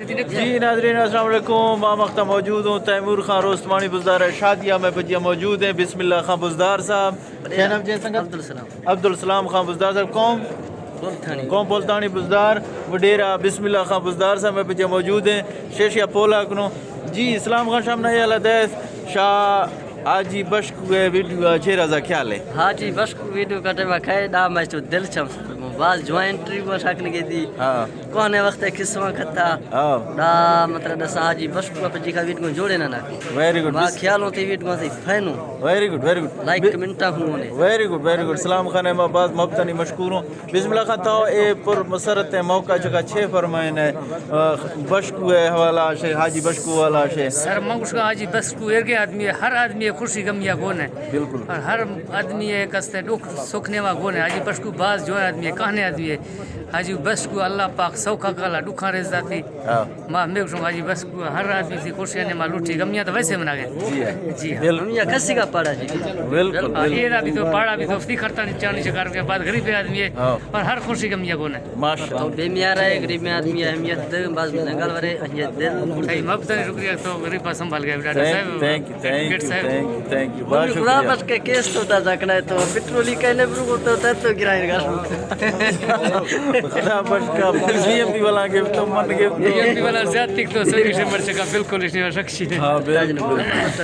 جی ناظرین السلام علیکم، مختہ موجود ہوں تیمور خان روستمانی بزدار شادیہ میں بجیا موجود ہیں بسم اللہ خان بزدار صاحب کیا نام جی سنگت عبدالسلام خان بزدار صاحب قوم بولتانی بزدار وڈیرہ بسم اللہ خان بزدار صاحب میں بجیا موجود ہیں شیشیا پولا کنو جی اسلام خان شام نیا لدیس شاہ حاجی بشک ویڈیو چھے رضا خیال ہے حاجی بشک ویڈیو کٹے میں کھائے دا میں تو دل چم بعض جوائنٹری میں شک لگی تھی کونے وقت قسمہ کھتا دا مطلب دسا حاجی بشک پر جی کا ویڈیو جوڑے نہ ویری گڈ ما خیالوں تی ویڈیو سے فینو ویری گڈ لائک کمنٹا ہوں نے ویری گڈ سلام خان میں بعض مبتنی مشکور ہوں بسم اللہ خان تو اے پر مسرت موقع جگہ چھ فرمائن ہے بشکو حوالہ شے حاجی بشکو والا شے سر منگوش کا حاجی بشکو ارگے آدمی ہے ہر آدمی خوشی غمیہ گون ہے بالکل اور ہر آدمی ہے کستے دکھ سکھنے وا گون ہے حاجی بشکو باز جو آدمی ہے کہنے آدمی ہے حاجی بشکو اللہ پاک سوکھا کالا دکھا رزا تھی ماں میں کہوں حاجی بشکو ہر آدمی سے خوشی نے ماں لوٹی غمیہ تو ویسے منا گئے جی ہاں غمیہ کسی کا پڑا جی بالکل یہ بھی تو پاڑا بھی تو افتی کرتا نہیں چاہنی چکار کے بعد غریب آدمی ہے اور ہر خوشی غمیہ گون ہے ماشاءاللہ تو بے میارا ہے غریب میں آدمی اہمیت دے بعض میں نگل ورے اہمیت دل صحیح مبتنی شکریہ تو غریب پر سنبھال گیا ڈاکٹر صاحب تھینک یو بہت خدا شکریہ بس کے کیس تو تا جکڑا ہے تو پٹرولی کہنے برو تو گرائیں گا خدا بش کا بی ایم پی والا کے تو من کے یہ بھی والا زیادتی تو سوری سے مرچ کا بالکل اس نے شخصی ہاں بالکل